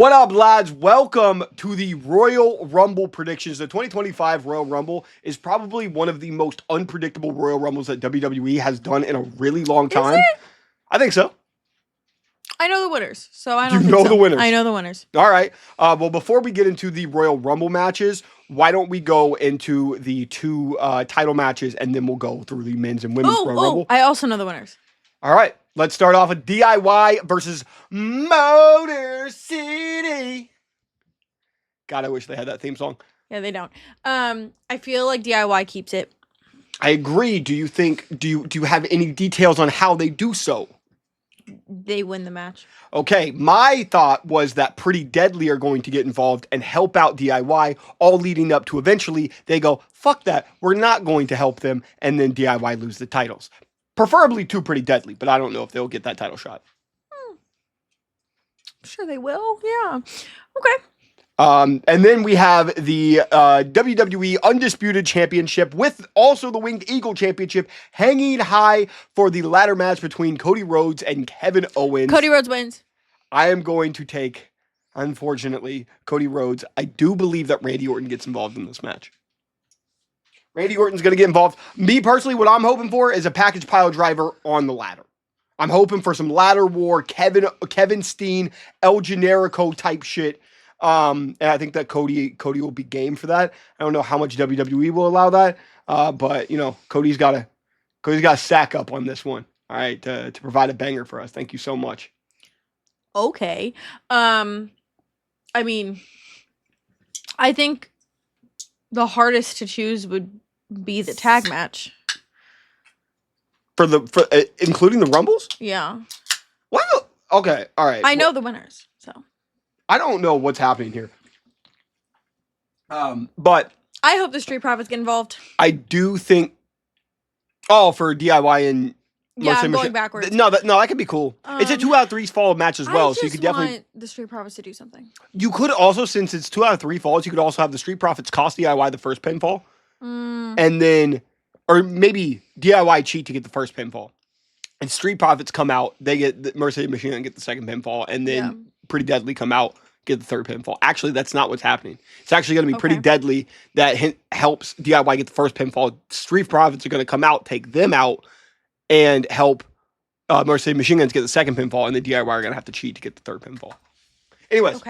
What up, lads? Welcome to the Royal Rumble predictions. The 2025 Royal Rumble is probably one of the most unpredictable Royal Rumbles that WWE has done in a really long time. Is it? I think so. I know the winners, so I don't You think know so. the winners. I know the winners. All right. Well, before we get into the Royal Rumble matches, why don't we go into the two title matches, and then we'll go through the men's and women's Royal Rumble. I also know the winners. All right. Let's start off with DIY versus Motor City. God, I wish they had that theme song. Yeah, they don't. I feel like DIY keeps it. I agree. Do you have any details on how they do so? They win the match. Okay, my thought was that Pretty Deadly are going to get involved and help out DIY, all leading up to eventually they go, fuck that, we're not going to help them, and then DIY lose the titles. Preferably to Pretty Deadly, but I don't know if they'll get that title shot. I'm sure they will. Yeah. Okay. And then we have the WWE Undisputed Championship with also the Winged Eagle Championship hanging high for the ladder match between Cody Rhodes and Kevin Owens. Cody Rhodes wins. I am going to take, unfortunately, Cody Rhodes. I do believe that Randy Orton gets involved in this match. Randy Orton's going to get involved. Me personally, what I'm hoping for is a package pile driver on the ladder. I'm hoping for some ladder war, Kevin Steen, El Generico type shit. And I think that Cody will be game for that. I don't know how much WWE will allow that. But you know, Cody's got to sack up on this one. All right, to provide a banger for us. Thank you so much. Okay. I mean, I think the hardest to choose would be the tag match. For including the Rumbles? Yeah. Well, okay, all right. I know the winners, so. I don't know what's happening here. But I hope the Street Profits get involved. I do think. Oh, for DIY and yeah, I'm going backwards. No, that could be cool. It's a 2 out of 3 fall match as well, so you could definitely want the Street Profits to do something. You could also, since it's 2 out of 3 falls, you could also have the Street Profits cost DIY the first pinfall, and then, or maybe DIY cheat to get the first pinfall, and Street Profits come out, they get the Mercedes Machine and get the second pinfall, and then Pretty Deadly come out, get the third pinfall. Actually, that's not what's happening. It's actually going to be Pretty Deadly that helps DIY get the first pinfall. Street Profits are going to come out, take them out, and help Mercedes Machine Guns get the second pinfall, and the DIY are going to have to cheat to get the third pinfall. Anyways,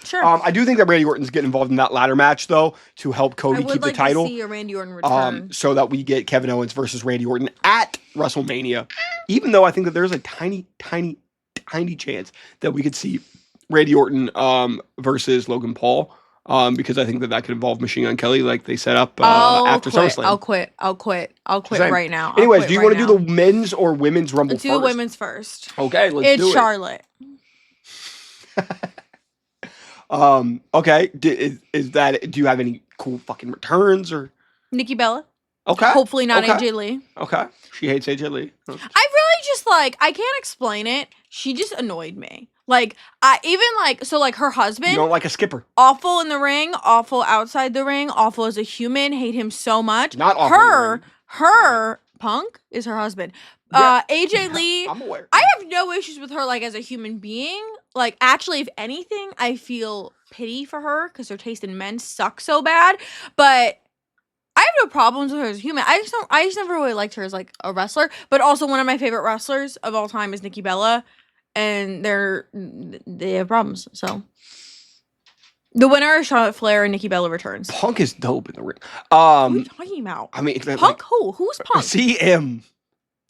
sure. I do think that Randy Orton's getting involved in that ladder match, though, to help Cody keep the title. I would like to see a Randy Orton return. So that we get Kevin Owens versus Randy Orton at WrestleMania. Even though I think that there's a tiny, tiny, tiny chance that we could see Randy Orton versus Logan Paul, because I think that could involve Machine Gun Kelly, like they set up after SummerSlam. I'll quit right now. Anyways, do you want to do the men's or women's Rumble first? Let's do the women's first. Okay, let's do it. It's Charlotte. Okay. Is that? Do you have any cool fucking returns or Nikki Bella? Okay. Hopefully not AJ Lee. Okay. She hates AJ Lee. I really just I can't explain it. She just annoyed me. Her husband. You don't like a skipper. Awful in the ring, awful outside the ring, awful as a human. Hate him so much. Not awful. Her Punk is her husband. Yeah, AJ Lee. I'm aware. I have no issues with her as a human being. Actually, if anything, I feel pity for her because her taste in men sucks so bad. But I have no problems with her as a human. I just never really liked her as a wrestler. But also one of my favorite wrestlers of all time is Nikki Bella. And they have problems, so. The winner is Charlotte Flair and Nikki Bella returns. Punk is dope in the ring. What are you talking about? I mean, Punk who? Who's Punk? CM.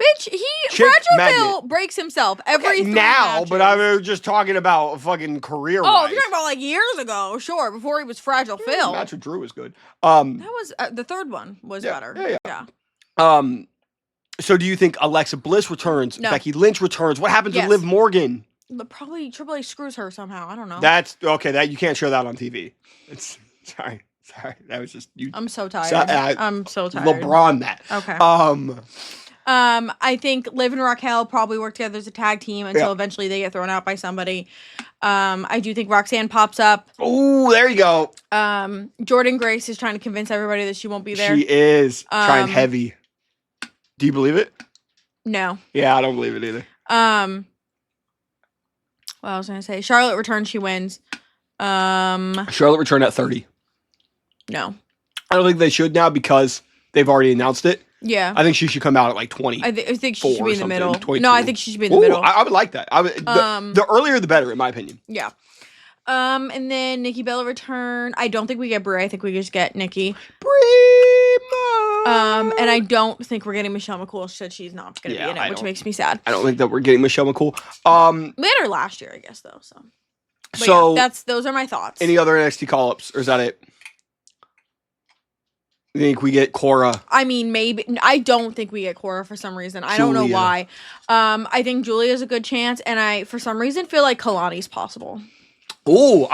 Bitch, Fragile Phil breaks himself every 3 matches. But I was just talking about fucking career-wise. Oh, you're talking about years ago, sure, before he was Fragile Phil. The match with Drew was good. That was the third one was better. Yeah. So do you think Alexa Bliss returns? No. Becky Lynch returns? What happens with Liv Morgan? Probably Triple H screws her somehow. I don't know. That's okay. That you can't show that on TV. It's sorry. That was just you. I'm so tired. I'm so tired. LeBron that. Okay. I think Liv and Raquel probably work together as a tag team until eventually they get thrown out by somebody. I do think Roxanne pops up. Oh, there you go. Jordan Grace is trying to convince everybody that she won't be there. She is trying heavy. Do you believe it? No. Yeah, I don't believe it either. What I was gonna say, Charlotte returns, she wins. Charlotte returned at 30. No. I don't think they should now because they've already announced it. Yeah. I think she should come out at like 20. I think she should be in the middle. 22. No, I think she should be in the middle. I would like that. The earlier the better, in my opinion. Yeah. And then Nikki Bella return. I don't think we get Brie. I think we just get Nikki. And I don't think we're getting Michelle McCool. She said she's not going to be in it, which makes me sad. I don't think that we're getting Michelle McCool. We had her last year, I guess, though. So yeah, those are my thoughts. Any other NXT call-ups, or is that it? You think we get Cora? I mean, maybe. I don't think we get Cora for some reason. I don't know why. I think Julia's a good chance, and I, for some reason, feel like Kalani's possible. Oh,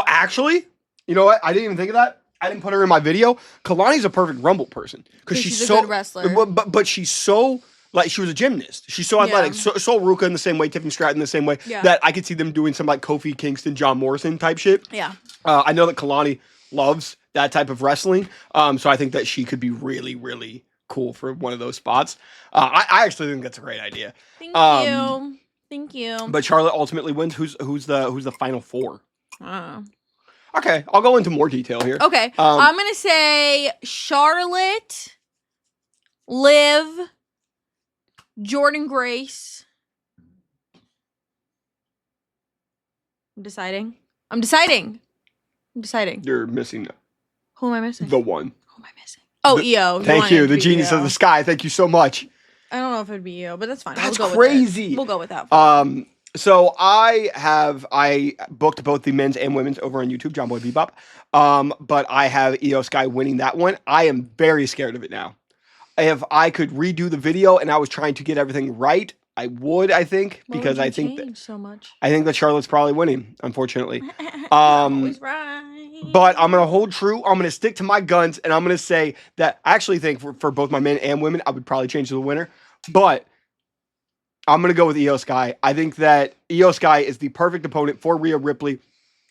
actually, you know what? I didn't even think of that. I didn't put her in my video. Kalani's a perfect Rumble person because she's a so good wrestler. But she's so like she was a gymnast. She's so athletic. So Ruka in the same way, Tiffany Stratton in the same way. Yeah. That I could see them doing some like Kofi Kingston, John Morrison type shit. Yeah. I know that Kalani loves that type of wrestling. So I think that she could be really, really cool for one of those spots. I actually think that's a great idea. Thank you. But Charlotte ultimately wins. Who's the final four? Okay, I'll go into more detail here. Okay, I'm gonna say Charlotte, Liv, Jordynne Grace. I'm deciding. You're missing. Who am I missing? The one. Who am I missing? Oh, Io. Thank you, the genius of the sky. Thank you so much. I don't know if it'd be Io, but that's fine. That's crazy. We'll go with that. So I booked both the men's and women's over on YouTube, John Boy Bebop. But I have Io Sky winning that one. I am very scared of it now. If I could redo the video and I was trying to get everything right, I would, I think, because I think that so much. I think that Charlotte's probably winning, unfortunately. Always right. But I'm gonna hold true. I'm gonna stick to my guns, and I'm gonna say that I actually think for both my men and women, I would probably change to the winner. But I'm going to go with Io Sky. I think that Io Sky is the perfect opponent for Rhea Ripley.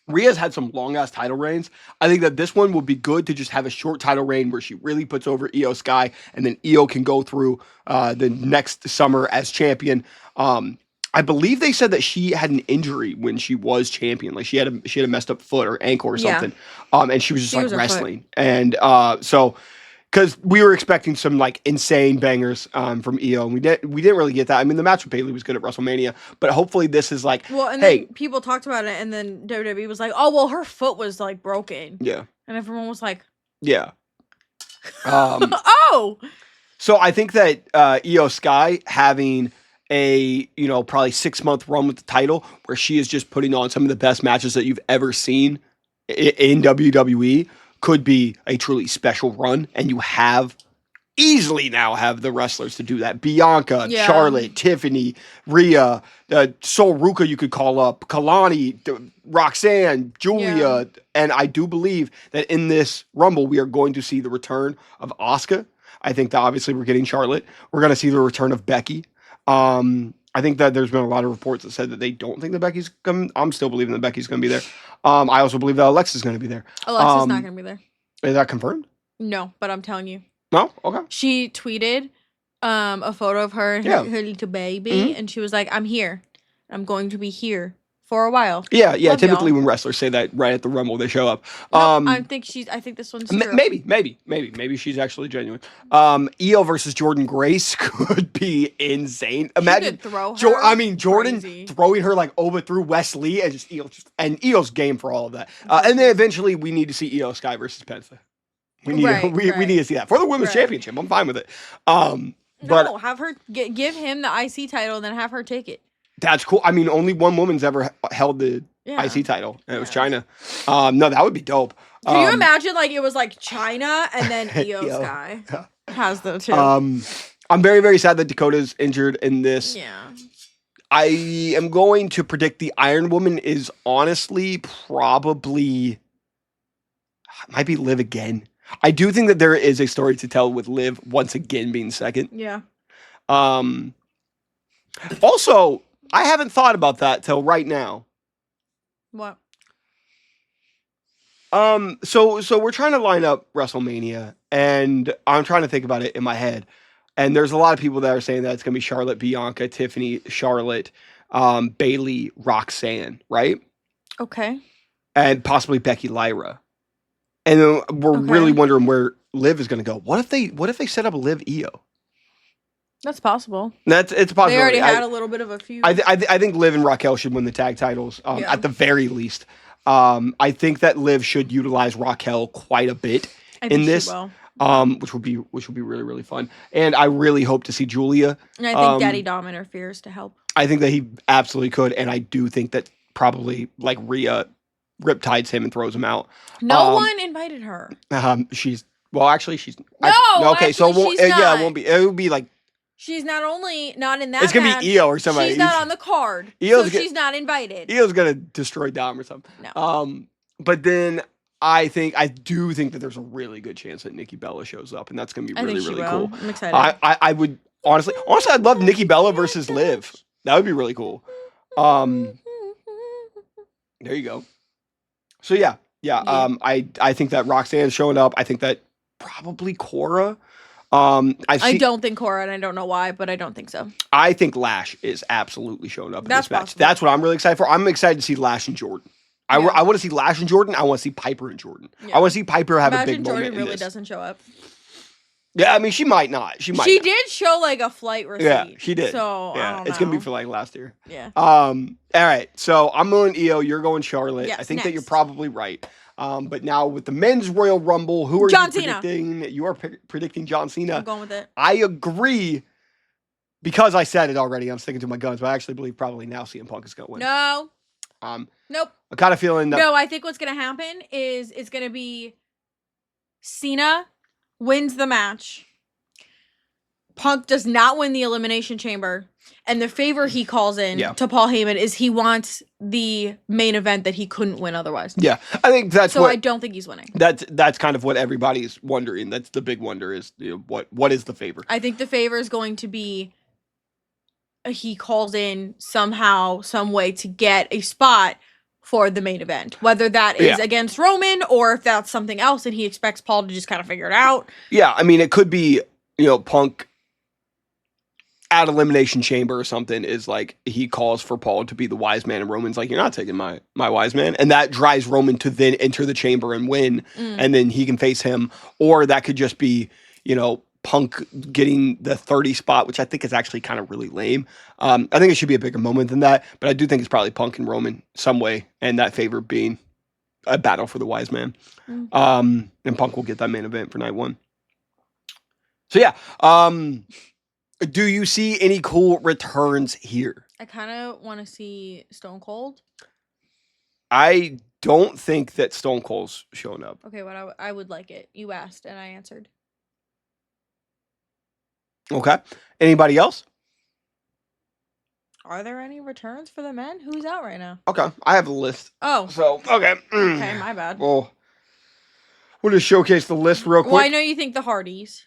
Rhea's had some long-ass title reigns. I think that this one will be good to just have a short title reign where she really puts over Io Sky, and then Io can go through the next summer as champion. I believe they said that she had an injury when she was champion. Like she had a messed up foot or ankle or something. And she was just wrestling. And so... Because we were expecting some like insane bangers from Io, and we didn't really get that. I mean, the match with Bayley was good at WrestleMania, but hopefully this is like, then people talked about it, and then WWE was like, oh well, her foot was like broken. Yeah, and everyone was like, yeah. Oh. So I think that Io Sky having a probably 6-month run with the title, where she is just putting on some of the best matches that you've ever seen in WWE. Could be a truly special run, and you easily now have the wrestlers to do that. Bianca, Charlotte, Tiffany, Rhea, Sol Ruka you could call up, Kalani, Roxanne, Julia, and I do believe that in this Rumble we are going to see the return of Asuka. I think that obviously we're getting Charlotte. We're going to see the return of Becky. I think that there's been a lot of reports that said that they don't think that Becky's coming. I'm still believing that Becky's going to be there. I also believe that Alexa's going to be there. Alexa's not going to be there. Is that confirmed? No, but I'm telling you. No? Okay. She tweeted a photo of her and her little baby, and she was like, I'm here. I'm going to be here for a while. Yeah. Love Typically y'all. when wrestlers say that right at the Rumble, they show up. No, I think this one's true. Maybe she's actually genuine. Io versus Jordynne Grace could be insane. Imagine throw her. Jordan throwing her like over through Wes Lee and just Io, and Io's game for all of that. And then eventually we need to see Io Sky versus Penta. We need to see that for the women's championship. I'm fine with it. But have her give him the IC title and then have her take it. That's cool. I mean, only one woman's ever held the IC title, and it was China. No, that would be dope. Can you imagine, like, it was, like, China, and then Io Sky has the two? I'm very, very sad that Dakota's injured in this. Yeah. I am going to predict the Iron Woman is honestly probably... might be Liv again. I do think that there is a story to tell with Liv once again being second. Yeah. Also... I haven't thought about that till right now. What? So we're trying to line up WrestleMania, and I'm trying to think about it in my head. And there's a lot of people that are saying that it's gonna be Charlotte, Bianca, Tiffany, Charlotte, Bayley, Roxanne, right? Okay. and possibly Becky Lyra. And then we're really wondering where Liv is going to go. What if they set up Liv Io? That's possible. It's a possibility. They already had a little bit of a feud. I think Liv and Raquel should win the tag titles at the very least. I think that Liv should utilize Raquel quite a bit in this, which would be really, really fun. And I really hope to see Julia. And I think Daddy Dom interferes to help. I think that he absolutely could, and I do think that probably like Rhea riptides him and throws him out. No one invited her. She's no. Okay, actually, so it won't, yeah, it won't be. It would be like. She's not only not in that. It's gonna be Io or somebody. She's not on the card, so she's not invited. Io's gonna destroy Dom or something. No. But then I do think that there's a really good chance that Nikki Bella shows up, and that's gonna be really, really cool. I'm excited. I would honestly, I'd love Nikki Bella versus Liv. That would be really cool. There you go. So yeah. I think that Roxanne's showing up. I think that probably Cora. I don't think Cora, and I don't know why, but I don't think so. I think Lash is absolutely showing up in this match. Possible. That's what I'm really excited for. I'm excited to see Lash and Jordan. I want to see Lash and Jordan. I want to see Piper and Jordan. Yeah. I want to see Piper have a big moment in this. Jordan really doesn't show up. Yeah, I mean, she might not. She did show like a flight receipt. Yeah, she did. So yeah, I don't know. It's gonna be for like last year. Yeah. All right. So I'm going Io. You're going Charlotte. Yes, I think that you're probably right. But now with the men's Royal Rumble, who are you predicting? You are predicting John Cena. I'm going with it. I agree. Because I said it already, I'm sticking to my guns. But I actually believe probably now CM Punk is going to win. No. Nope. I'm kind of feeling that. No, I think what's going to happen is it's going to be Cena wins the match. Punk does not win the Elimination Chamber. And the favor he calls in to Paul Heyman is he wants the main event that he couldn't win otherwise. Yeah, I think that's so. I don't think he's winning. That's kind of what everybody's wondering. That's the big wonder is what is the favor? I think the favor is going to be he calls in somehow, some way to get a spot for the main event, whether that is against Roman or if that's something else, and he expects Paul to just kind of figure it out. Yeah, I mean, it could be Punk at Elimination Chamber or something is like he calls for Paul to be the wise man and Roman's like, you're not taking my wise man. And that drives Roman to then enter the chamber and win. And then he can face him. Or that could just be, Punk getting the 30 spot, which I think is actually kind of really lame. I think it should be a bigger moment than that. But I do think it's probably Punk and Roman some way. And that favor being a battle for the wise man. And Punk will get that main event for night one. So yeah. Do you see any cool returns here? I kind of want to see Stone Cold. I don't think that Stone Cold's showing up. Okay, what I would like it. You asked and I answered. Okay. Anybody else? Are there any returns for the men? Who's out right now? Okay, I have a list. Oh. So, okay. Okay, my bad. Well, we'll just showcase the list real quick. Well, I know you think the Hardys.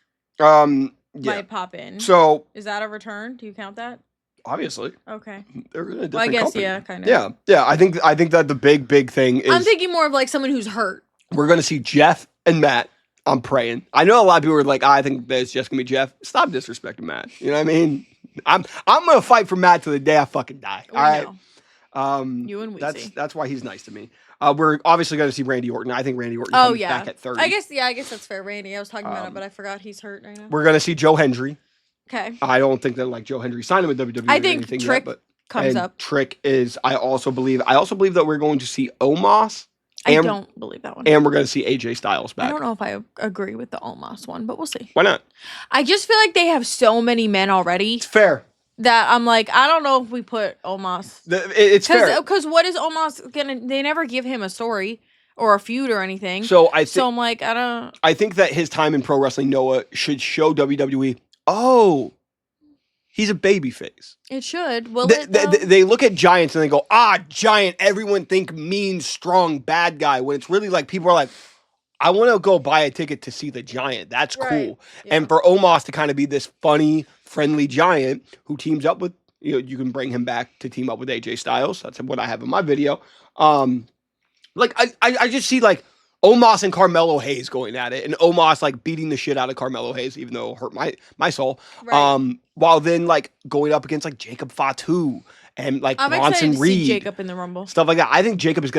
Might pop in. So is that a return? Do you count that? Obviously. Okay. They're in a different I guess company. yeah, kind of. Yeah. I think that the big thing is I'm thinking more of like someone who's hurt. We're gonna see Jeff and Matt. I'm praying. I know a lot of people are like, I think that it's just gonna be Jeff. Stop disrespecting Matt. You know what I mean? I'm gonna fight for Matt till the day I fucking die. All right. You and that's why he's nice to me. We're obviously going to see Randy Orton. I think Randy Orton comes back at 30. I guess that's fair, Randy. I was talking about it, but I forgot he's hurt right now. We're going to see Joe Hendry. Okay. I don't think that Joe Hendry signed him with WWE. I think Trick comes up. Trick is. I also believe that we're going to see Omos. I don't believe that one. And we're going to see AJ Styles back. I don't know if I agree with the Omos one, but we'll see. Why not? I just feel like they have so many men already. It's fair. That I'm like, I don't know if we put Omos. It's fair. Because what is Omos gonna? They never give him a story or a feud or anything. So I'm like, I don't. I think that his time in Pro Wrestling Noah should show WWE. Oh, he's a babyface. It should. Will they look at Giants and they go, Giant. Everyone think mean, strong, bad guy. When it's really like people are like, I want to go buy a ticket to see the Giant. That's cool. Yeah. And for Omos to kind of be this funny, friendly Giant who teams up with, you can bring him back to team up with AJ Styles. That's what I have in my video. I just see like Omos and Carmelo Hayes going at it, and Omos like beating the shit out of Carmelo Hayes, even though it hurt my soul. Right. While then like going up against like Jacob Fatu and like I'm Bronson excited to Reed. see Jacob in the Rumble. Stuff like that. I think Jacob and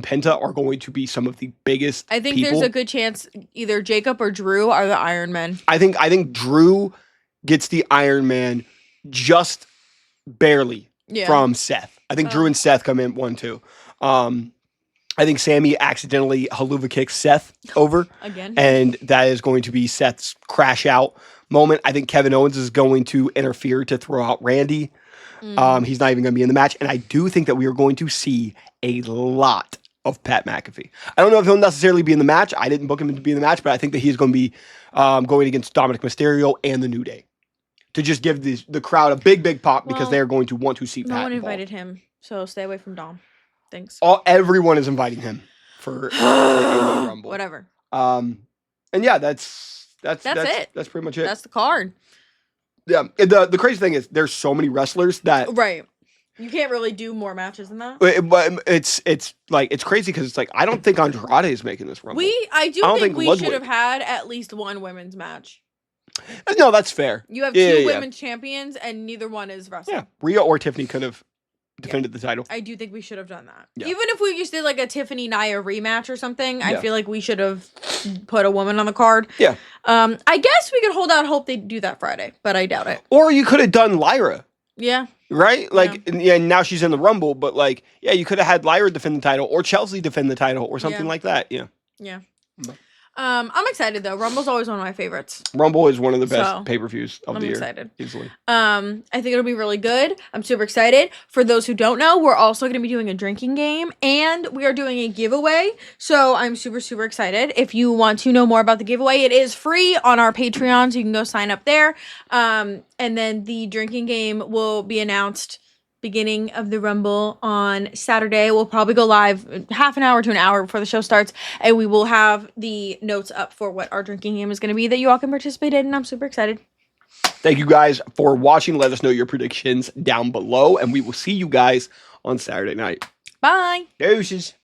Penta are going to be some of the biggest I think people. there's a good chance either Jacob or Drew are the Iron Men. I think Drew gets the Iron Man just barely from Seth. I think Drew and Seth come in 1-2. I think Sammy accidentally haluva kicks Seth over. Again. And that is going to be Seth's crash out moment. I think Kevin Owens is going to interfere to throw out Randy. He's not even going to be in the match. And I do think that we are going to see a lot of Pat McAfee. I don't know if he'll necessarily be in the match. I didn't book him to be in the match, but I think that he's going to be going against Dominic Mysterio and the New Day to just give the crowd a big pop because they're going to want to see Pat. No one invited him, so stay away from Dom. Thanks. Everyone is inviting him for the Rumble. Whatever. And yeah, that's it. That's pretty much it. That's the card. Yeah. The crazy thing is there's so many wrestlers that you can't really do more matches than that. But it's crazy because it's like I don't think Andrade is making this Rumble. I do think we should have had at least one women's match. No, that's fair. You have two women's champions and neither one is wrestling. Yeah, Rhea or Tiffany could have defended the title. I do think we should have done that. Yeah. Even if we just did like a Tiffany Nia rematch or something, I feel like we should have put a woman on the card. Yeah. I guess we could hold out hope they do that Friday, but I doubt it. Or you could have done Lyra. Yeah. Right? Like, now she's in the Rumble, but like, you could have had Lyra defend the title or Chelsea defend the title or something like that. Yeah. Yeah. I'm excited though. Rumble's always one of my favorites. Rumble is one of the best pay-per-views of the year. I'm excited. Easily. I think it'll be really good. I'm super excited. For those who don't know, we're also going to be doing a drinking game and we are doing a giveaway. So I'm super excited. If you want to know more about the giveaway, it is free on our Patreon, so you can go sign up there. And then the drinking game will be announced beginning of the Rumble on Saturday. We'll probably go live half an hour to an hour before the show starts, and we will have the notes up for what our drinking game is going to be that you all can participate in, and I'm super excited. Thank you guys for watching. Let us know your predictions down below, and we will see you guys on Saturday night. Bye. Deuces.